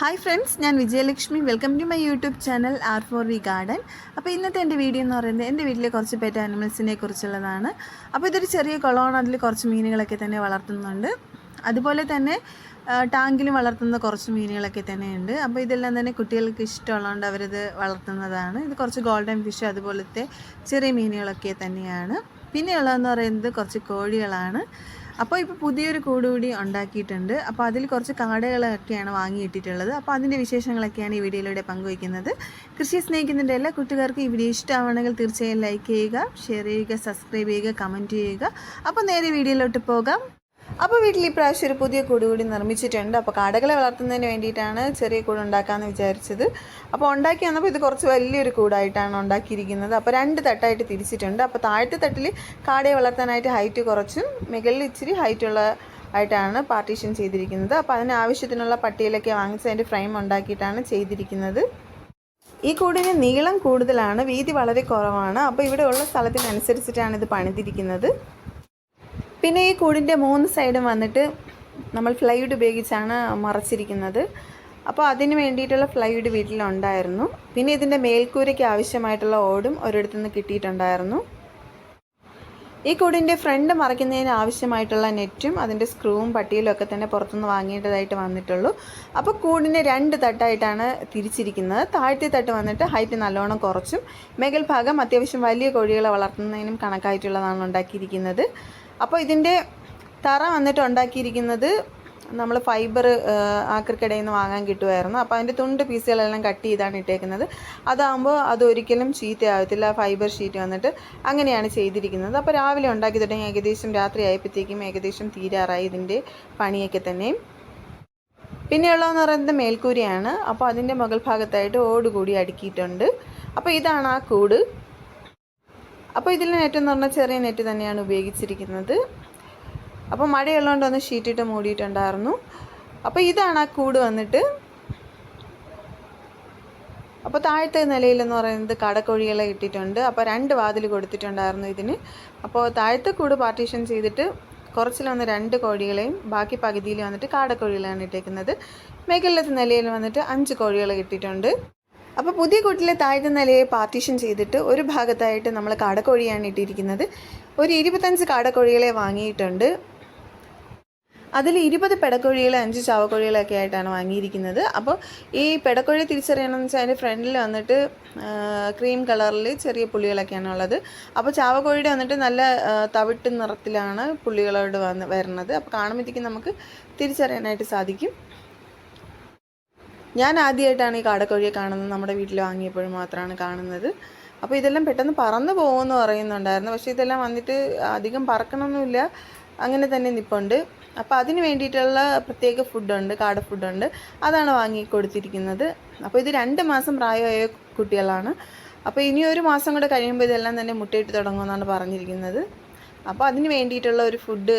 Hi friends, ഞാൻ Vijayalakshmi. Welcome to my YouTube channel R4V garden. അപ്പോൾ ഇന്നത്തെ എൻ്റെ വീഡിയോ എന്ന് പറയുന്നത് എൻ്റെ വീട്ടിലെ കുറച്ച് പെറ്റ് ആനിമൽസിനെ കുറിച്ചുള്ളതാണ്. അപ്പോൾ ഇതൊരു ചെറിയ കുളമാണ്, അതിൽ കുറച്ച് മീനുകളൊക്കെ തന്നെ വളർത്തുന്നുണ്ട്. അതുപോലെ തന്നെ ടാങ്കിലും വളർത്തുന്ന കുറച്ച് മീനുകളൊക്കെ തന്നെയുണ്ട്. അപ്പോൾ ഇതെല്ലാം തന്നെ കുട്ടികൾക്ക് ഇഷ്ടമുള്ളതുകൊണ്ട് അവരിത് വളർത്തുന്നതാണ്. ഇത് കുറച്ച് ഗോൾഡൻ ഫിഷ് അതുപോലത്തെ ചെറിയ മീനുകളൊക്കെ തന്നെയാണ്. പിന്നെയുള്ളതെന്ന് പറയുന്നത് കുറച്ച് കോഴികളാണ്. അപ്പോൾ ഇപ്പോൾ പുതിയൊരു കൂട് കൂടി ഉണ്ടാക്കിയിട്ടുണ്ട്. അപ്പോൾ അതിൽ കുറച്ച് കാടകളൊക്കെയാണ് വാങ്ങിയിട്ടിട്ടുള്ളത്. അപ്പോൾ അതിൻ്റെ വിശേഷങ്ങളൊക്കെയാണ് ഈ വീഡിയോയിലൂടെ പങ്കുവയ്ക്കുന്നത്. കൃഷിയെ സ്നേഹിക്കുന്നതിൻ്റെ എല്ലാ കൂട്ടുകാർക്കും ഈ വീഡിയോ ഇഷ്ടമാണെങ്കിൽ തീർച്ചയായും ലൈക്ക് ചെയ്യുക, ഷെയർ ചെയ്യുക, സബ്സ്ക്രൈബ് ചെയ്യുക, കമൻറ്റ് ചെയ്യുക. അപ്പോൾ നേരെ വീഡിയോയിലോട്ട് പോകാം. അപ്പോൾ വീട്ടിൽ ഇപ്രാവശ്യം ഒരു പുതിയ കൂട് കൂടി നിർമ്മിച്ചിട്ടുണ്ട്. അപ്പോൾ കാടകളെ വളർത്തുന്നതിന് വേണ്ടിയിട്ടാണ് ചെറിയ കൂട് ഉണ്ടാക്കാമെന്ന് വിചാരിച്ചത്. അപ്പോൾ ഉണ്ടാക്കി വന്നപ്പോൾ ഇത് കുറച്ച് വലിയൊരു കൂടായിട്ടാണ് ഉണ്ടാക്കിയിരിക്കുന്നത്. അപ്പോൾ 2 തട്ടായിട്ട് തിരിച്ചിട്ടുണ്ട്. അപ്പോൾ താഴത്തെ തട്ടിൽ കാടയെ വളർത്താനായിട്ട് ഹൈറ്റ് കുറച്ചും മുകളിൽ ഇച്ചിരി ഹൈറ്റുള്ള ആയിട്ടാണ് പാർട്ടീഷൻ ചെയ്തിരിക്കുന്നത്. അപ്പോൾ അതിന് ആവശ്യത്തിനുള്ള പട്ടിയിലൊക്കെ വാങ്ങിച്ച് അതിൻ്റെ ഫ്രെയിം ഉണ്ടാക്കിയിട്ടാണ് ചെയ്തിരിക്കുന്നത്. ഈ കൂടിന് നീളം കൂടുതലാണ്, വീതി വളരെ കുറവാണ്. അപ്പോൾ ഇവിടെ ഉള്ള സ്ഥലത്തിനനുസരിച്ചിട്ടാണ് ഇത് പണിതിരിക്കുന്നത്. പിന്നെ ഈ കൂടിൻ്റെ 3 സൈഡും വന്നിട്ട് നമ്മൾ ഫ്ലൈവുഡ് ഉപയോഗിച്ചാണ് മറച്ചിരിക്കുന്നത്. അപ്പോൾ അതിന് വേണ്ടിയിട്ടുള്ള ഫ്ലൈവുഡ് വീട്ടിലുണ്ടായിരുന്നു. പിന്നെ ഇതിൻ്റെ മേൽക്കൂരയ്ക്ക് ആവശ്യമായിട്ടുള്ള ഓടും ഒരിടത്തു നിന്ന് കിട്ടിയിട്ടുണ്ടായിരുന്നു. ഈ കൂടിൻ്റെ ഫ്രണ്ട് മറയ്ക്കുന്നതിന് ആവശ്യമായിട്ടുള്ള നെറ്റും അതിൻ്റെ സ്ക്രൂവും പട്ടിയിലും ഒക്കെ തന്നെ പുറത്തുനിന്ന് വാങ്ങിയിട്ടതായിട്ട് വന്നിട്ടുള്ളൂ. അപ്പോൾ കൂടിന് 2 തട്ടായിട്ടാണ് തിരിച്ചിരിക്കുന്നത്. താഴത്തെ തട്ട് വന്നിട്ട് ഹൈറ്റ് നല്ലോണം കുറച്ചും മുകൾ ഭാഗം അത്യാവശ്യം വലിയ കോഴികളെ വളർത്തുന്നതിനും കണക്കായിട്ടുള്ളതാണ് ഉണ്ടാക്കിയിരിക്കുന്നത്. അപ്പോൾ ഇതിൻ്റെ തറ വന്നിട്ട് ഉണ്ടാക്കിയിരിക്കുന്നത് നമ്മൾ ഫൈബർ ആക്രിക്കടയിൽ നിന്ന് വാങ്ങാൻ കിട്ടുമായിരുന്നു. അപ്പോൾ അതിൻ്റെ തുണ്ട് പീസുകളെല്ലാം കട്ട് ചെയ്താണ് ഇട്ടേക്കുന്നത്. അതാകുമ്പോൾ അതൊരിക്കലും ചീത്തയാകത്തില്ല. ഫൈബർ ഷീറ്റ് വന്നിട്ട് അങ്ങനെയാണ് ചെയ്തിരിക്കുന്നത്. അപ്പോൾ രാവിലെ ഉണ്ടാക്കി തുടങ്ങി ഏകദേശം രാത്രി ആയപ്പോഴത്തേക്കും ഏകദേശം തീരാറായി ഇതിൻ്റെ പണിയൊക്കെ തന്നെയും. പിന്നെയുള്ളതെന്ന് പറയുന്നത് മേൽക്കൂരയാണ്. അപ്പോൾ അതിൻ്റെ മുകൾ ഭാഗത്തായിട്ട് ഓട് കൂടി അടുക്കിയിട്ടുണ്ട്. അപ്പോൾ ഇതാണ് ആ കൂട്. അപ്പോൾ ഇതിൽ നെറ്റ് എന്ന് പറഞ്ഞാൽ ചെറിയ നെറ്റ് തന്നെയാണ് ഉപയോഗിച്ചിരിക്കുന്നത്. അപ്പോൾ മഴയുള്ളതുകൊണ്ട് ഒന്ന് ഷീറ്റിട്ട് മൂടിയിട്ടുണ്ടായിരുന്നു. അപ്പോൾ ഇതാണ് ആ കൂട് വന്നിട്ട്. അപ്പോൾ താഴത്തെ നിലയിലെന്ന് പറയുന്നത് കാടക്കോഴികളെ ഇട്ടിട്ടുണ്ട്. അപ്പോൾ 2 വാതിൽ കൊടുത്തിട്ടുണ്ടായിരുന്നു ഇതിന്. അപ്പോൾ താഴത്തെ കൂട് പാർട്ടീഷൻ ചെയ്തിട്ട് കുറച്ചിലൊന്ന് 2 കോഴികളെയും ബാക്കി പകുതിയിൽ വന്നിട്ട് കാടക്കോഴികളാണ് ഇട്ടേക്കുന്നത്. മുകളിലത്തെ നിലയിൽ വന്നിട്ട് 5 കോഴികളെ ഇട്ടിട്ടുണ്ട്. അപ്പോൾ പുതിയ കൂട്ടിലെ താഴത്തെ നിലയെ പാർട്ടീഷൻ ചെയ്തിട്ട് ഒരു ഭാഗത്തായിട്ട് നമ്മൾ കാടക്കോഴിയാണ് ഇട്ടിരിക്കുന്നത്. ഒരു 25 കാടക്കോഴികളെ വാങ്ങിയിട്ടുണ്ട്. അതിൽ 20 പെടക്കോഴികളെ 5 ചാവക്കോഴികളൊക്കെ ആയിട്ടാണ് വാങ്ങിയിരിക്കുന്നത്. അപ്പോൾ ഈ പെടക്കോഴി തിരിച്ചറിയണമെന്ന് വെച്ചാൽ അതിൻ്റെ ഫ്രണ്ടിൽ വന്നിട്ട് ക്രീം കളറിൽ ചെറിയ പുള്ളികളൊക്കെയാണ് ഉള്ളത്. അപ്പോൾ ചാവക്കോഴിയുടെ വന്നിട്ട് നല്ല തവിട്ട് നിറത്തിലാണ് പുള്ളികളോട് വരുന്നത്. അപ്പോൾ കാണുമ്പോഴത്തേക്കും നമുക്ക് തിരിച്ചറിയാനായിട്ട് സാധിക്കും. ഞാൻ ആദ്യമായിട്ടാണ് ഈ കാടക്കോഴിയെ കാണുന്നത്. നമ്മുടെ വീട്ടിൽ വാങ്ങിയപ്പോഴും മാത്രമാണ് കാണുന്നത്. അപ്പോൾ ഇതെല്ലാം പെട്ടെന്ന് പറന്ന് പോകുമെന്ന് പറയുന്നുണ്ടായിരുന്നു. പക്ഷേ ഇതെല്ലാം വന്നിട്ട് അധികം പറക്കണമൊന്നുമില്ല, അങ്ങനെ തന്നെ നിൽപ്പുണ്ട്. അപ്പോൾ അതിന് വേണ്ടിയിട്ടുള്ള പ്രത്യേക ഫുഡുണ്ട്, കാട ഫുഡുണ്ട്, അതാണ് വാങ്ങി കൊടുത്തിരിക്കുന്നത്. അപ്പോൾ ഇത് 2 മാസം പ്രായമായ കുട്ടികളാണ്. അപ്പോൾ ഇനി 1 മാസം കൂടെ കഴിയുമ്പോൾ ഇതെല്ലാം തന്നെ മുട്ടയിട്ട് തുടങ്ങുമെന്നാണ് പറഞ്ഞിരിക്കുന്നത്. അപ്പോൾ അതിന് വേണ്ടിയിട്ടുള്ള ഒരു ഫുഡ്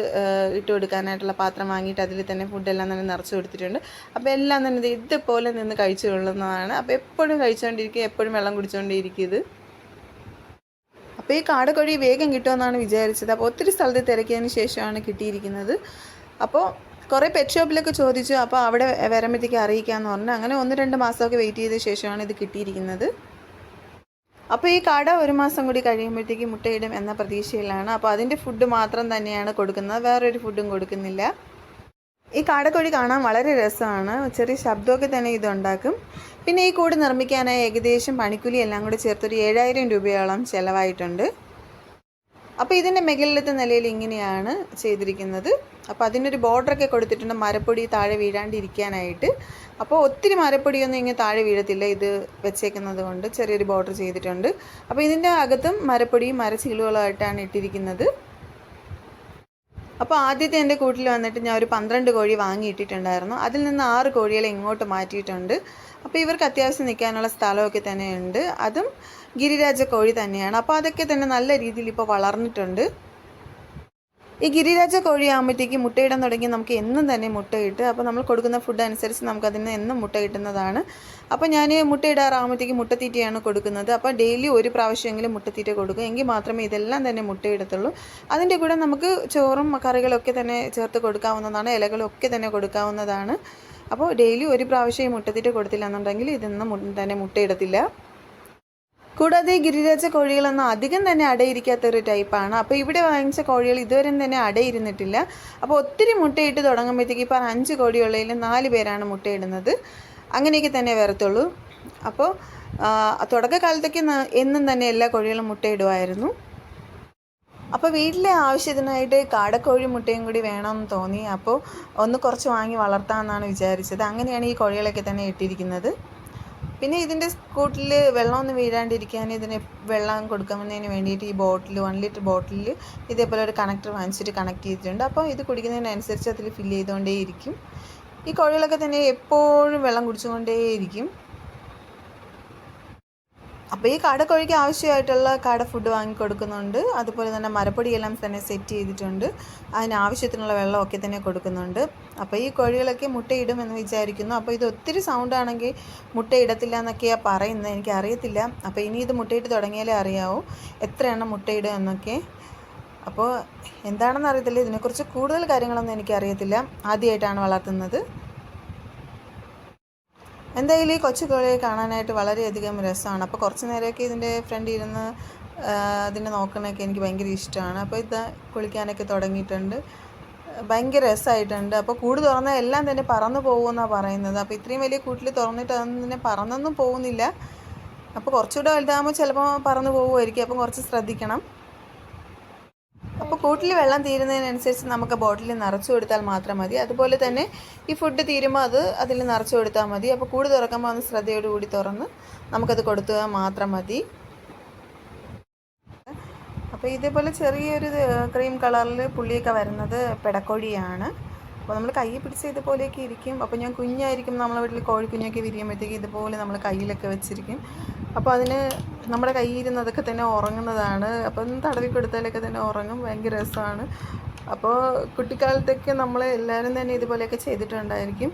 ഇട്ട് കൊടുക്കാനായിട്ടുള്ള പാത്രം വാങ്ങിയിട്ട് അതിൽ തന്നെ ഫുഡെല്ലാം തന്നെ നിറച്ച് കൊടുത്തിട്ടുണ്ട്. അപ്പോൾ എല്ലാം തന്നെ ഇതുപോലെ നിന്ന് കഴിച്ചു കൊള്ളുന്നതാണ്. അപ്പോൾ എപ്പോഴും കഴിച്ചുകൊണ്ടിരിക്കുക, എപ്പോഴും വെള്ളം കുടിച്ചുകൊണ്ടിരിക്കുക ഇത്. അപ്പോൾ ഈ കാടക്കോഴി വേഗം കിട്ടുമെന്നാണ് വിചാരിച്ചത്. അപ്പോൾ ഒത്തിരി സ്ഥലത്ത് തിരക്കിയതിന് ശേഷമാണ് കിട്ടിയിരിക്കുന്നത്. അപ്പോൾ കുറേ പെറ്റ് ഷോപ്പിലൊക്കെ ചോദിച്ചു. അപ്പോൾ അവിടെ വരുമ്പോഴത്തേക്ക് അറിയിക്കാമെന്ന് പറഞ്ഞു. അങ്ങനെ 1-2 മാസമൊക്കെ വെയിറ്റ് ചെയ്ത ശേഷമാണ് ഇത് കിട്ടിയിരിക്കുന്നത്. അപ്പോൾ ഈ കാട 1 മാസം കൂടി കഴിയുമ്പോഴത്തേക്ക് മുട്ടയിടും എന്ന പ്രതീക്ഷയിലാണ്. അപ്പോൾ അതിൻ്റെ ഫുഡ് മാത്രം തന്നെയാണ് കൊടുക്കുന്നത്, വേറൊരു ഫുഡും കൊടുക്കുന്നില്ല. ഈ കാടക്കോഴി കാണാൻ വളരെ രസമാണ്, ചെറിയ ശബ്ദമൊക്കെ തന്നെ ഇതുണ്ടാക്കും. പിന്നെ ഈ കൂട് നിർമ്മിക്കാനായി ഏകദേശം പണിക്കൂലി എല്ലാം കൂടി ചേർത്തൊരു 7000 രൂപയോളം ചിലവായിട്ടുണ്ട്. അപ്പോൾ ഇതിൻ്റെ മുകളിലത്തെ നിലയിൽ ഇങ്ങനെയാണ് ചെയ്തിരിക്കുന്നത്. അപ്പോൾ അതിനൊരു ബോർഡറൊക്കെ കൊടുത്തിട്ടുണ്ട്, മരപ്പൊടി താഴെ വീഴാണ്ടിരിക്കാനായിട്ട്. അപ്പോൾ ഒത്തിരി മരപ്പൊടിയൊന്നും ഇങ്ങനെ താഴെ വീഴത്തില്ല, ഇത് വെച്ചേക്കുന്നത് കൊണ്ട് ചെറിയൊരു ബോർഡർ ചെയ്തിട്ടുണ്ട്. അപ്പോൾ ഇതിൻ്റെ അകത്തും മരപ്പൊടിയും മരച്ചീളുകളുമായിട്ടാണ് ഇട്ടിരിക്കുന്നത്. അപ്പോൾ ആദ്യത്തെ എൻ്റെ കൂട്ടിൽ വന്നിട്ട് ഞാൻ ഒരു 12 കോഴി വാങ്ങിയിട്ടിട്ടുണ്ടായിരുന്നു. അതിൽ നിന്ന് 6 കോഴികളെ ഇങ്ങോട്ട് മാറ്റിയിട്ടുണ്ട്. അപ്പോൾ ഇവർക്ക് അത്യാവശ്യം നിൽക്കാനുള്ള സ്ഥലമൊക്കെ തന്നെയുണ്ട്. അതും ഗിരിരാജ കോഴി തന്നെയാണ്. അപ്പോൾ അതൊക്കെ തന്നെ നല്ല രീതിയിൽ ഇപ്പോൾ വളർന്നിട്ടുണ്ട്. ഈ ഗിരിരാജ കോഴി ആകുമ്പോഴത്തേക്ക് മുട്ടയിടാൻ തുടങ്ങി നമുക്ക് എന്നും തന്നെ മുട്ടയിട്ട്, അപ്പോൾ നമ്മൾ കൊടുക്കുന്ന ഫുഡ് അനുസരിച്ച് നമുക്കതിന് എന്നും മുട്ട കിട്ടുന്നതാണ്. അപ്പോൾ ഞാൻ മുട്ടയിടാറാകുമ്പോഴത്തേക്ക് മുട്ടത്തീറ്റയാണ് കൊടുക്കുന്നത്. അപ്പോൾ ഡെയിലി 1 പ്രാവശ്യമെങ്കിലും മുട്ടത്തീറ്റ കൊടുക്കും, എങ്കിൽ മാത്രമേ ഇതെല്ലാം തന്നെ മുട്ടയിടത്തുള്ളൂ. അതിൻ്റെ കൂടെ നമുക്ക് ചോറും കറികളൊക്കെ തന്നെ ചേർത്ത് കൊടുക്കാവുന്നതാണ്, ഇലകളൊക്കെ തന്നെ കൊടുക്കാവുന്നതാണ്. അപ്പോൾ ഡെയിലി ഒരു പ്രാവശ്യം ഈ മുട്ടത്തീറ്റ കൊടുത്തില്ല എന്നുണ്ടെങ്കിൽ ഇതൊന്നും തന്നെ മുട്ടയിടത്തില്ല. കൂടാതെ ഗിരിരാജ കോഴികളൊന്നും അധികം തന്നെ അടയിരിക്കാത്തൊരു ടൈപ്പാണ്. അപ്പോൾ ഇവിടെ വാങ്ങിച്ച കോഴികൾ ഇതുവരെ തന്നെ അടയിരുന്നിട്ടില്ല. അപ്പോൾ ഒത്തിരി മുട്ടയിട്ട് തുടങ്ങുമ്പോഴത്തേക്ക് ഇപ്പോൾ 5 കോഴിയുള്ളതിൽ 4 പേരാണ് മുട്ടയിടുന്നത്. അങ്ങനെയൊക്കെ തന്നെ വരത്തുള്ളൂ. അപ്പോൾ തുടക്കകാലത്തേക്ക് എന്നും തന്നെ എല്ലാ കോഴികളും മുട്ടയിടുമായിരുന്നു. അപ്പോൾ വീട്ടിലെ ആവശ്യത്തിനായിട്ട് കാടക്കോഴി മുട്ടയും കൂടി വേണമെന്ന് തോന്നി. അപ്പോൾ കുറച്ച് വാങ്ങി വളർത്താമെന്നാണ് വിചാരിച്ചത്. അങ്ങനെയാണ് ഈ കോഴികളൊക്കെ തന്നെ ഇട്ടിരിക്കുന്നത്. പിന്നെ ഇതിൻ്റെ കൂട്ടിൽ വെള്ളമൊന്നും വീഴാണ്ടിരിക്കാൻ ഇതിന് വെള്ളം കൊടുക്കുന്നതിന് വേണ്ടിയിട്ട് ഈ ബോട്ടിൽ 1 ലിറ്റർ ബോട്ടിലിൽ ഇതേപോലെ ഒരു കണക്ടർ വാങ്ങിച്ചിട്ട് കണക്ട് ചെയ്തിട്ടുണ്ട്. അപ്പോൾ ഇത് കുടിക്കുന്നതിനനുസരിച്ച് അതിൽ ഫില്ല് ചെയ്തുകൊണ്ടേയിരിക്കും. ഈ കോഴികളൊക്കെ തന്നെ എപ്പോഴും വെള്ളം കുടിച്ചുകൊണ്ടേയിരിക്കും. അപ്പോൾ ഈ കാടക്കോഴിക്ക് ആവശ്യമായിട്ടുള്ള കാട ഫുഡ് വാങ്ങിക്കൊടുക്കുന്നുണ്ട്. അതുപോലെ തന്നെ മരപ്പൊടിയെല്ലാം തന്നെ സെറ്റ് ചെയ്തിട്ടുണ്ട്. അതിനാവശ്യത്തിനുള്ള വെള്ളമൊക്കെ തന്നെ കൊടുക്കുന്നുണ്ട്. അപ്പോൾ ഈ കോഴികളൊക്കെ മുട്ടയിടുമെന്ന് വിചാരിക്കുന്നു. അപ്പോൾ ഇത് ഒത്തിരി സൗണ്ടാണെങ്കിൽ മുട്ടയിടത്തില്ല എന്നൊക്കെയാണ് പറയുന്നത്. എനിക്കറിയത്തില്ല. അപ്പോൾ ഇനി ഇത് മുട്ടയിട്ട് തുടങ്ങിയാലേ അറിയാവൂ എത്ര എണ്ണം മുട്ടയിടുക എന്നൊക്കെ. അപ്പോൾ എന്താണെന്ന് അറിയത്തില്ല. ഇതിനെക്കുറിച്ച് കൂടുതൽ കാര്യങ്ങളൊന്നും എനിക്കറിയത്തില്ല. ആദ്യമായിട്ടാണ് വളർത്തുന്നത്. എന്തായാലും ഈ കൊച്ചു കോഴിയെ കാണാനായിട്ട് വളരെയധികം രസമാണ്. അപ്പോൾ കുറച്ച് നേരമൊക്കെ ഇതിൻ്റെ ഫ്രണ്ട് ഇരുന്ന് അതിനെ നോക്കണമൊക്കെ എനിക്ക് ഭയങ്കര ഇഷ്ടമാണ്. അപ്പോൾ ഇത് കുളിക്കാനൊക്കെ തുടങ്ങിയിട്ടുണ്ട്. ഭയങ്കര രസമായിട്ടുണ്ട്. അപ്പോൾ കൂട് തുറന്നാൽ എല്ലാം തന്നെ പറന്നു പോകുമെന്നാണ് പറയുന്നത്. അപ്പോൾ ഇത്രയും വലിയ കൂട്ടിൽ തുറന്നിട്ട് അതൊന്നും തന്നെ പറന്നൊന്നും പോകുന്നില്ല. അപ്പോൾ കുറച്ചുകൂടെ വലുതാകുമ്പോൾ ചിലപ്പോൾ പറന്നു പോകുമായിരിക്കും. അപ്പോൾ കുറച്ച് ശ്രദ്ധിക്കണം. അപ്പോൾ കൂട്ടിൽ വെള്ളം തീരുന്നതിനനുസരിച്ച് നമുക്ക് ബോട്ടിൽ നിറച്ചു കൊടുത്താൽ മാത്രം മതി. അതുപോലെ തന്നെ ഈ ഫുഡ് തീരുമ്പോൾ അതിൽ നിറച്ചു കൊടുത്താൽ മതി. അപ്പോൾ കൂട് തുറക്കുമ്പോൾ ഒന്ന് ശ്രദ്ധയോടുകൂടി തുറന്ന് നമുക്കത് കൊടുത്താൽ മാത്രം മതി. അപ്പോൾ ഇതേപോലെ ചെറിയൊരു ക്രീം കളറിൽ പുള്ളിയൊക്കെ വരുന്നത് പെടക്കോഴിയാണ്. അപ്പോൾ നമ്മൾ കൈ പിടിച്ച് ഇതുപോലെയൊക്കെ ഇരിക്കും. അപ്പോൾ ഞാൻ കുഞ്ഞായിരിക്കും നമ്മളെ വീട്ടിൽ കോഴിക്കുഞ്ഞൊക്കെ വിരിയുമ്പോഴത്തേക്ക് ഇതുപോലെ നമ്മൾ കയ്യിലൊക്കെ വെച്ചിരിക്കും. അപ്പോൾ അതിന് നമ്മുടെ കയ്യിരുന്നതൊക്കെ തന്നെ ഉറങ്ങുന്നതാണ്. അപ്പം തടവി കൊടുത്താലൊക്കെ തന്നെ ഉറങ്ങും. ഭയങ്കര രസമാണ്. അപ്പോൾ കുട്ടിക്കാലത്തൊക്കെ നമ്മൾ എല്ലാവരും തന്നെ ഇതുപോലെയൊക്കെ ചെയ്തിട്ടുണ്ടായിരിക്കും.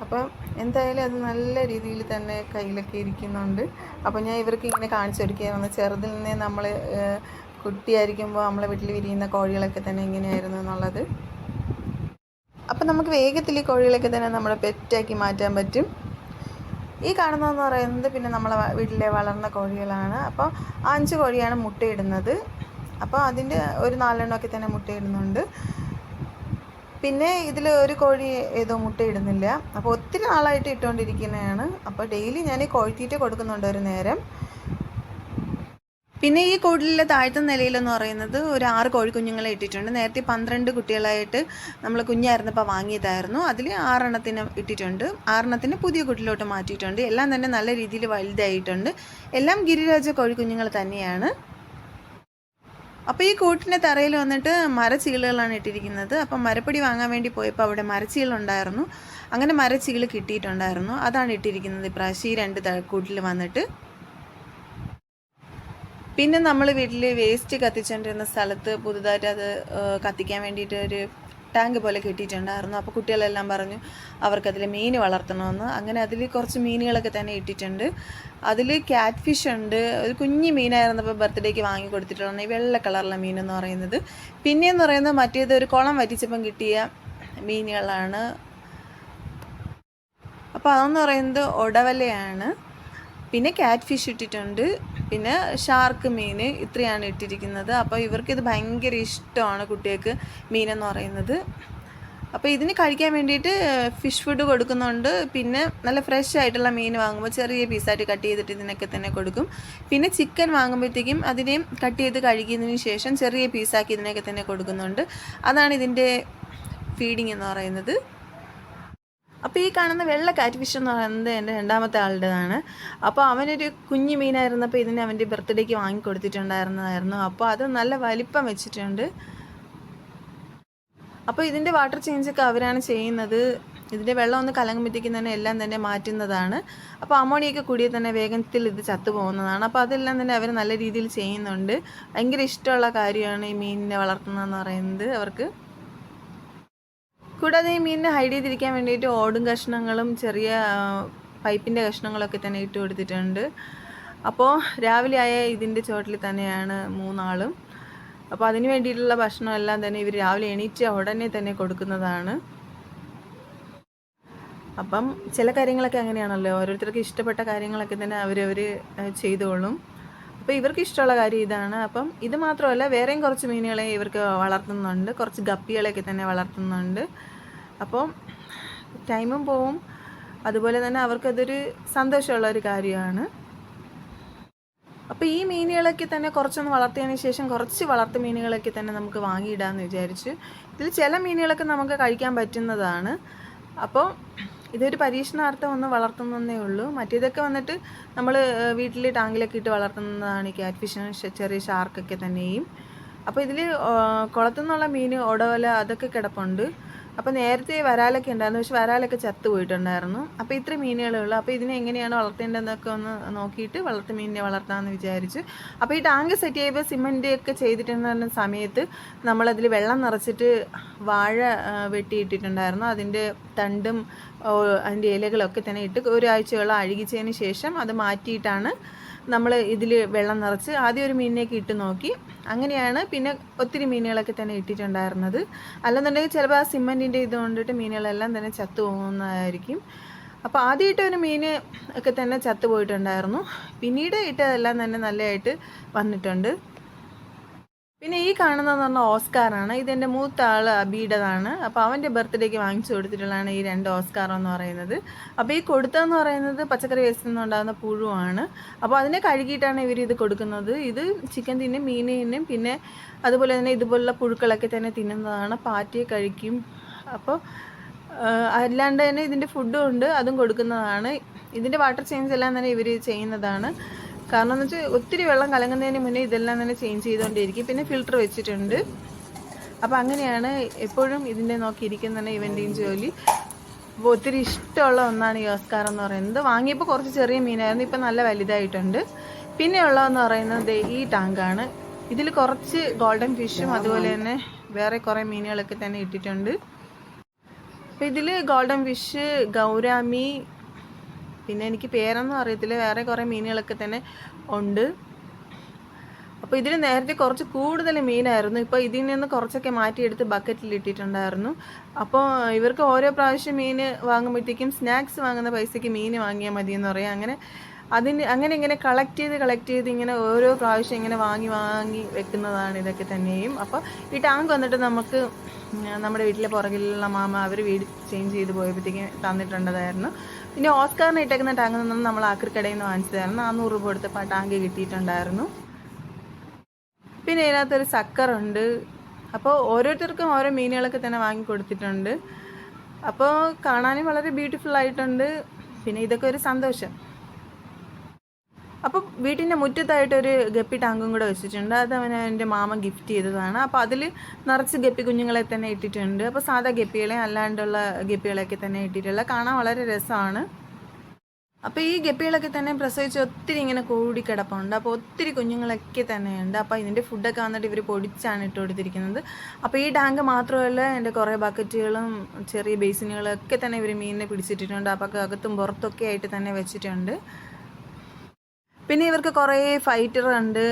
അപ്പം എന്തായാലും അത് നല്ല രീതിയിൽ തന്നെ കയ്യിലൊക്കെ ഇരിക്കുന്നുണ്ട്. അപ്പോൾ ഞാൻ ഇവർക്ക് ഇങ്ങനെ കാണിച്ചു കൊടുക്കുകയായിരുന്നു. ചെറുതിൽ നിന്ന് നമ്മൾ കുട്ടിയായിരിക്കുമ്പോൾ നമ്മളെ വീട്ടിൽ വിരിയുന്ന കോഴികളൊക്കെ തന്നെ ഇങ്ങനെയായിരുന്നു എന്നുള്ളത്. അപ്പം നമുക്ക് വേഗത്തിൽ ഈ കോഴികളൊക്കെ തന്നെ നമ്മുടെ പെറ്റാക്കി മാറ്റാൻ പറ്റും. ഈ കാണുന്നതെന്ന് പറയുന്നത് പിന്നെ നമ്മളെ വീട്ടിലെ വളർന്ന കോഴികളാണ്. അപ്പോൾ 5 കോഴിയാണ് മുട്ടയിടുന്നത്. അപ്പോൾ അതിൻ്റെ ഒരു 4 എണ്ണമൊക്കെ തന്നെ മുട്ടയിടുന്നുണ്ട്. പിന്നെ ഇതിൽ ഒരു കോഴി ഏതോ മുട്ടയിടുന്നില്ല. അപ്പോൾ ഒത്തിരി നാളായിട്ട് ഇട്ടുകൊണ്ടിരിക്കുന്നതാണ്. അപ്പോൾ ഡെയിലി ഞാൻ കോഴിത്തീറ്റ കൊടുക്കുന്നുണ്ട് ഒരു നേരം. പിന്നെ ഈ കൂടിലെ താഴത്തെ നിലയിലെന്ന് പറയുന്നത് ഒരു 6 കോഴിക്കുഞ്ഞുങ്ങളെ ഇട്ടിട്ടുണ്ട്. നേരത്തെ 12 കുട്ടികളായിട്ട് നമ്മൾ കുഞ്ഞായിരുന്നപ്പോൾ വാങ്ങിയതായിരുന്നു. അതിൽ 6 എണ്ണത്തിന് ഇട്ടിട്ടുണ്ട്. 6 എണ്ണത്തിന് പുതിയ കൂട്ടിലോട്ട് മാറ്റിയിട്ടുണ്ട്. എല്ലാം തന്നെ നല്ല രീതിയിൽ വലുതായിട്ടുണ്ട്. എല്ലാം ഗിരിരാജ കോഴിക്കുഞ്ഞുങ്ങൾ തന്നെയാണ്. അപ്പോൾ ഈ കൂട്ടിൻ്റെ തറയിൽ വന്നിട്ട് മരച്ചീളുകളാണ് ഇട്ടിരിക്കുന്നത്. അപ്പം മരപ്പൊടി വാങ്ങാൻ വേണ്ടി പോയപ്പോൾ അവിടെ മരച്ചീളുണ്ടായിരുന്നു. അങ്ങനെ മരച്ചീള് കിട്ടിയിട്ടുണ്ടായിരുന്നു. അതാണ് ഇട്ടിരിക്കുന്നത് ഇപ്രാവശ്യം ഈ 2 കൂട്ടിൽ വന്നിട്ട്. പിന്നെ നമ്മൾ വീട്ടിൽ വേസ്റ്റ് കത്തിച്ചുകൊണ്ടിരുന്ന സ്ഥലത്ത് പുതുതായിട്ട് അത് കത്തിക്കാൻ വേണ്ടിയിട്ട് ഒരു ടാങ്ക് പോലെ കെട്ടിയിട്ടുണ്ടായിരുന്നു. അപ്പോൾ കുട്ടികളെല്ലാം പറഞ്ഞു അവർക്കതിൽ മീൻ വളർത്തണമെന്ന്. അങ്ങനെ അതിൽ കുറച്ച് മീനുകളൊക്കെ തന്നെ ഇട്ടിട്ടുണ്ട്. അതിൽ ക്യാറ്റ് ഫിഷ് ഉണ്ട്. ഒരു കുഞ്ഞു മീനായിരുന്നപ്പോൾ ബർത്ത്ഡേക്ക് വാങ്ങി കൊടുത്തിട്ടുള്ള ഈ വെള്ള കളറുള്ള മീനെന്ന് പറയുന്നത്. പിന്നെയെന്ന് പറയുന്നത് മറ്റേത് ഒരു കുളം വറ്റിച്ചപ്പം കിട്ടിയ മീനുകളാണ്. അപ്പോൾ അതെന്ന് പറയുന്നത് ഒടവലയാണ്. പിന്നെ ക്യാറ്റ് ഫിഷ് ഇട്ടിട്ടുണ്ട്. പിന്നെ ഷാർക്ക് മീൻ ഇത്രയാണ് ഇട്ടിരിക്കുന്നത്. അപ്പോൾ ഇവർക്കിത് ഭയങ്കര ഇഷ്ടമാണ് കുട്ടികൾക്ക് മീനെന്ന് പറയുന്നത്. അപ്പോൾ ഇതിന് കഴിക്കാൻ വേണ്ടിയിട്ട് ഫിഷ് ഫുഡ് കൊടുക്കുന്നുണ്ട്. പിന്നെ നല്ല ഫ്രഷ് ആയിട്ടുള്ള മീൻ വാങ്ങുമ്പോൾ ചെറിയ പീസായിട്ട് കട്ട് ചെയ്തിട്ട് ഇതിനൊക്കെ തന്നെ കൊടുക്കും. പിന്നെ ചിക്കൻ വാങ്ങുമ്പോഴത്തേക്കും അതിനെയും കട്ട് ചെയ്ത് കഴുകിയതിന് ശേഷം ചെറിയ പീസാക്കി ഇതിനൊക്കെ തന്നെ കൊടുക്കുന്നുണ്ട്. അതാണ് ഇതിൻ്റെ ഫീഡിങ് എന്ന് പറയുന്നത്. അപ്പോൾ ഈ കാണുന്ന വെള്ള കാറ്റ് ഫിഷ് എന്ന് പറയുന്നത് എൻ്റെ രണ്ടാമത്തെ ആളുടേതാണ്. അപ്പോൾ അവനൊരു കുഞ്ഞു മീനായിരുന്നപ്പോൾ ഇതിനെ അവൻ്റെ ബർത്ത്ഡേക്ക് വാങ്ങിക്കൊടുത്തിട്ടുണ്ടായിരുന്നതായിരുന്നു. അപ്പോൾ അത് നല്ല വലിപ്പം വെച്ചിട്ടുണ്ട്. അപ്പോൾ ഇതിൻ്റെ വാട്ടർ ചേഞ്ചൊക്കെ അവരാണ് ചെയ്യുന്നത്. ഇതിൻ്റെ വെള്ളം ഒന്ന് കലങ്ങുമ്പോഴത്തേക്കും തന്നെ എല്ലാം തന്നെ മാറ്റുന്നതാണ്. അപ്പോൾ അമോണിയൊക്കെ കൂടിയ തന്നെ വേഗത്തിൽ ഇത് ചത്തു പോകുന്നതാണ്. അപ്പോൾ അതെല്ലാം തന്നെ അവർ നല്ല രീതിയിൽ ചെയ്യുന്നുണ്ട്. ഭയങ്കര ഇഷ്ടമുള്ള കാര്യമാണ് ഈ മീനിനെ വളർത്തുന്നതെന്ന് പറയുന്നത് അവർക്ക്. കൂടാതെ ഈ മീനിനെ ഹൈഡ് ചെയ്തിരിക്കാൻ വേണ്ടിയിട്ട് ഓടും കഷ്ണങ്ങളും ചെറിയ പൈപ്പിൻ്റെ കഷ്ണങ്ങളൊക്കെ തന്നെ ഇട്ട് കൊടുത്തിട്ടുണ്ട്. അപ്പോൾ രാവിലെ ആയ ഇതിൻ്റെ ചുവട്ടിൽ തന്നെയാണ് 3 ആളും. അപ്പോൾ അതിന് വേണ്ടിയിട്ടുള്ള ഭക്ഷണം എല്ലാം തന്നെ ഇവർ രാവിലെ എണീറ്റ് ഉടനെ തന്നെ കൊടുക്കുന്നതാണ്. അപ്പം ചില കാര്യങ്ങളൊക്കെ അങ്ങനെയാണല്ലോ, ഓരോരുത്തർക്ക് ഇഷ്ടപ്പെട്ട കാര്യങ്ങളൊക്കെ തന്നെ അവരവർ ചെയ്തോളും. അപ്പോൾ ഇവർക്ക് ഇഷ്ടമുള്ള കാര്യം ഇതാണ്. അപ്പം ഇത് മാത്രമല്ല, വേറെയും കുറച്ച് മീനുകളെ ഇവർക്ക് വളർത്തുന്നുണ്ട്, കുറച്ച് ഗപ്പികളെയൊക്കെ തന്നെ വളർത്തുന്നുണ്ട്. അപ്പോൾ ടൈമും പോവും, അതുപോലെ തന്നെ അവർക്കതൊരു സന്തോഷമുള്ള ഒരു കാര്യമാണ്. അപ്പോൾ ഈ മീനുകളൊക്കെ തന്നെ കുറച്ചൊന്ന് വളർത്തിയതിന് ശേഷം കുറച്ച് വളർത്തു മീനുകളൊക്കെ തന്നെ നമുക്ക് വാങ്ങിയിടാമെന്ന് വിചാരിച്ചു. ഇതിൽ ചില മീനുകളൊക്കെ നമുക്ക് കഴിക്കാൻ പറ്റുന്നതാണ്. അപ്പോൾ ഇതൊരു പരീക്ഷണാർത്ഥം ഒന്ന് വളർത്തുന്നതേ ഉള്ളൂ. മറ്റേതൊക്കെ വന്നിട്ട് നമ്മൾ വീട്ടിൽ ടാങ്കിലൊക്കെ ഇട്ട് വളർത്തുന്നതാണ് ഈ ക്യാറ്റ് ഫിഷും ചെറിയ ഷാർക്കൊക്കെ തന്നെയും. അപ്പോൾ ഇതിൽ കുളത്തുനിന്നുള്ള മീൻ ഒടവല അതൊക്കെ കിടപ്പുണ്ട്. അപ്പോൾ നേരത്തെ വരാലൊക്കെ ഉണ്ടായിരുന്നു, പക്ഷെ വരാലൊക്കെ ചത്തു പോയിട്ടുണ്ടായിരുന്നു. അപ്പോൾ ഇത്ര മീനുകളേ ഉള്ളൂ. അപ്പോൾ ഇതിനെ എങ്ങനെയാണ് വളർത്തേണ്ടതെന്നൊക്കെ ഒന്ന് നോക്കിയിട്ട് വളർത്തു മീനിനെ വളർത്താമെന്ന് വിചാരിച്ചു. അപ്പോൾ ഈ ടാങ്ക് സെറ്റ് ചെയ്യുമ്പോൾ സിമൻറ്റ് ഒക്കെ ചെയ്തിട്ടുണ്ടായിരുന്ന സമയത്ത് നമ്മളതിൽ വെള്ളം നിറച്ചിട്ട് വാഴ വെട്ടിയിട്ടിട്ടുണ്ടായിരുന്നു. അതിൻ്റെ തണ്ടും അതിൻ്റെ ഇലകളൊക്കെ തന്നെ ഇട്ട് ഒരാഴ്ചയോളം അഴുകിച്ചതിന് ശേഷം അത് മാറ്റിയിട്ടാണ് നമ്മൾ ഇതിൽ വെള്ളം നിറച്ച് ആദ്യം ഒരു മീനിനേക്ക് ഇട്ട് നോക്കി. അങ്ങനെയാണ് പിന്നെ ഒത്തിരി മീനുകളൊക്കെ തന്നെ ഇട്ടിട്ടുണ്ടായിരുന്നത്. അല്ലെന്നുണ്ടെങ്കിൽ ചിലപ്പോൾ ആ സിമൻറ്റിൻ്റെ ഇത് കൊണ്ടിട്ട് മീനുകളെല്ലാം തന്നെ ചത്തു പോകുന്നതായിരിക്കും. അപ്പോൾ ആദ്യമായിട്ട് ഒരു മീൻ ഒക്കെ തന്നെ ചത്തു പോയിട്ടുണ്ടായിരുന്നു. പിന്നീട് ഇട്ടതെല്ലാം തന്നെ നല്ലതായിട്ട് വന്നിട്ടുണ്ട്. പിന്നെ ഈ കാണുന്നതെന്ന് പറഞ്ഞാൽ ഓസ്കാറാണ്. ഇതെൻ്റെ മൂത്ത ആൾ അബീഡതാണ്. അപ്പോൾ അവൻ്റെ ബർത്ത്ഡേക്ക് വാങ്ങിച്ചു കൊടുത്തിട്ടുള്ളതാണ് ഈ 2 ഓസ്കാർ എന്ന് പറയുന്നത്. അപ്പോൾ ഈ കൊടുത്തതെന്ന് പറയുന്നത് പച്ചക്കറി വേസ്റ്റിൽ നിന്നുണ്ടാകുന്ന പുഴുവാണ്. അപ്പോൾ അതിനെ കഴുകിയിട്ടാണ് ഇവർ ഇത് കൊടുക്കുന്നത്. ഇത് ചിക്കൻ തിന്നും, മീൻ തിന്നും, പിന്നെ അതുപോലെ തന്നെ ഇതുപോലുള്ള പുഴുക്കളൊക്കെ തന്നെ തിന്നുന്നതാണ്. പാറ്റയെ കഴിക്കും. അപ്പോൾ അല്ലാണ്ട് തന്നെ ഇതിൻ്റെ ഫുഡും ഉണ്ട്, അതും കൊടുക്കുന്നതാണ്. ഇതിൻ്റെ വാട്ടർ ചേഞ്ച് എല്ലാം തന്നെ ഇവർ ചെയ്യുന്നതാണ്. കാരണം എന്ന് വെച്ചാൽ ഒത്തിരി വെള്ളം കലങ്ങുന്നതിന് മുന്നേ ഇതെല്ലാം തന്നെ ചേഞ്ച് ചെയ്തുകൊണ്ടിരിക്കും. പിന്നെ ഫിൽറ്റർ വെച്ചിട്ടുണ്ട്. അപ്പോൾ അങ്ങനെയാണ് എപ്പോഴും ഇതിൻ്റെ നോക്കിയിരിക്കുന്നതാണ് ഇവൻ്റെയും ജോലി. അപ്പോൾ ഒത്തിരി ഇഷ്ടമുള്ള ഒന്നാണ് ഈ ഓസ്കാർ എന്ന് പറയുന്നത്. വാങ്ങിയപ്പോൾ കുറച്ച് ചെറിയ മീനായിരുന്നു, ഇപ്പം നല്ല വലുതായിട്ടുണ്ട്. പിന്നെ ഉള്ളതെന്ന് പറയുന്നത് ഈ ടാങ്കാണ്. ഇതിൽ കുറച്ച് ഗോൾഡൻ ഫിഷും അതുപോലെ തന്നെ വേറെ കുറേ മീനുകളൊക്കെ തന്നെ ഇട്ടിട്ടുണ്ട്. അപ്പോൾ ഇതിൽ ഗോൾഡൻ ഫിഷ്, ഗൗരാമി, പിന്നെ എനിക്ക് പേരൊന്നും അറിയത്തില്ല, വേറെ കുറേ മീനുകളൊക്കെ തന്നെ ഉണ്ട്. അപ്പോൾ ഇതിൽ നേരത്തെ കുറച്ച് കൂടുതൽ മീനായിരുന്നു. ഇപ്പോൾ ഇതിൽ നിന്ന് കുറച്ചൊക്കെ മാറ്റിയെടുത്ത് ബക്കറ്റിൽ ഇട്ടിട്ടുണ്ടായിരുന്നു. അപ്പോൾ ഇവർക്ക് ഓരോ പ്രാവശ്യം മീൻ വാങ്ങുമ്പോഴത്തേക്കും സ്നാക്സ് വാങ്ങുന്ന പൈസയ്ക്ക് മീൻ വാങ്ങിയാൽ മതിയെന്ന് പറയാം. അങ്ങനെ ഇങ്ങനെ കളക്ട് ചെയ്ത് ഇങ്ങനെ ഓരോ പ്രാവശ്യം ഇങ്ങനെ വാങ്ങി വെക്കുന്നതാണ് ഇതൊക്കെ തന്നെയും. അപ്പോൾ ഈ ടാങ്ക് വന്നിട്ട് നമുക്ക് നമ്മുടെ വീട്ടിലെ പുറകിലുള്ള മാമ അവർ വീട് ചേഞ്ച് ചെയ്ത് പോയപ്പോഴത്തേക്കും തന്നിട്ടുണ്ടായിരുന്നു. പിന്നെ ഓസ്കാറിന് ഇട്ടേക്കുന്ന ടാങ്ക് നിന്നും നമ്മൾ ആക്രിക്കടയിൽ നിന്ന് വാങ്ങിച്ചതായിരുന്നു. 400 രൂപ കൊടുത്തപ്പോൾ ആ ടാങ്ക് കിട്ടിയിട്ടുണ്ടായിരുന്നു. പിന്നെ ഇതിനകത്തൊരു സക്കറുണ്ട്. അപ്പോൾ ഓരോരുത്തർക്കും ഓരോ മീനുകളൊക്കെ തന്നെ വാങ്ങി കൊടുത്തിട്ടുണ്ട്. അപ്പോൾ കാണാനും വളരെ ബ്യൂട്ടിഫുൾ ആയിട്ടുണ്ട്. പിന്നെ ഇതൊക്കെ ഒരു സന്തോഷം. അപ്പോൾ വീട്ടിൻ്റെ മുറ്റത്തായിട്ടൊരു ഗപ്പി ടാങ്കും കൂടെ വെച്ചിട്ടുണ്ട്. അത് എൻ്റെ മാമ ഗിഫ്റ്റ് ചെയ്തതാണ്. അപ്പോൾ അതിൽ നിറച്ച് ഗപ്പി കുഞ്ഞുങ്ങളെ തന്നെ ഇട്ടിട്ടുണ്ട്. അപ്പോൾ സാധാ ഗപ്പികളെ അല്ലാണ്ടുള്ള ഗപ്പികളെയൊക്കെ തന്നെ ഇട്ടിട്ടുള്ള കാണാൻ വളരെ രസമാണ്. അപ്പോൾ ഈ ഗപ്പികളൊക്കെ തന്നെ പ്രസവിച്ച് ഒത്തിരി ഇങ്ങനെ കൂടി കിടപ്പുണ്ട്. അപ്പോൾ ഒത്തിരി കുഞ്ഞുങ്ങളൊക്കെ തന്നെയുണ്ട്. അപ്പോൾ ഇതിൻ്റെ ഫുഡൊക്കെ വന്നിട്ട് ഇവർ പൊടിച്ചാണ് ഇട്ട് കൊടുത്തിരിക്കുന്നത്. അപ്പോൾ ഈ ടാങ്ക് മാത്രമല്ല, എൻ്റെ കുറേ ബക്കറ്റുകളും ചെറിയ ബേസിനുകളും ഒക്കെ തന്നെ ഇവർ മീനിനെ പിടിച്ചിട്ടിട്ടുണ്ട്. അപ്പോൾ അകത്തും പുറത്തൊക്കെ ആയിട്ട് തന്നെ വെച്ചിട്ടുണ്ട്. പിന്നെ ഇവർക്ക് കുറേ ഫൈറ്റർ ഉണ്ട്.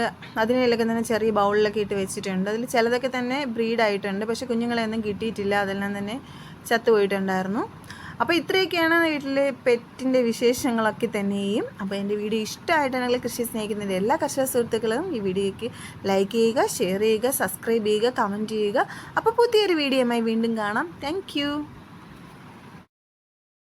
അതിനെല്ലാം തന്നെ ചെറിയ ബൗളിലൊക്കെ ഇട്ട് വെച്ചിട്ടുണ്ട്. അതിൽ ചിലതൊക്കെ തന്നെ ബ്രീഡായിട്ടുണ്ട്, പക്ഷേ കുഞ്ഞുങ്ങളെയൊന്നും കിട്ടിയിട്ടില്ല. അതെല്ലാം തന്നെ ചത്തുപോയിട്ടുണ്ടായിരുന്നു. അപ്പോൾ ഇത്രയൊക്കെയാണ് വീട്ടിലെ പെറ്റിൻ്റെ വിശേഷങ്ങളൊക്കെ തന്നെയും. അപ്പോൾ എൻ്റെ വീഡിയോ ഇഷ്ടമായിട്ടുണ്ടെങ്കിൽ കൃഷി സ്നേഹിക്കുന്നതിൻ്റെ എല്ലാ കർഷക സുഹൃത്തുക്കളും ഈ വീഡിയോയ്ക്ക് ലൈക്ക് ചെയ്യുക, ഷെയർ ചെയ്യുക, സബ്സ്ക്രൈബ് ചെയ്യുക, കമൻറ്റ് ചെയ്യുക. അപ്പോൾ പുതിയൊരു വീഡിയോയുമായി വീണ്ടും കാണാം. താങ്ക്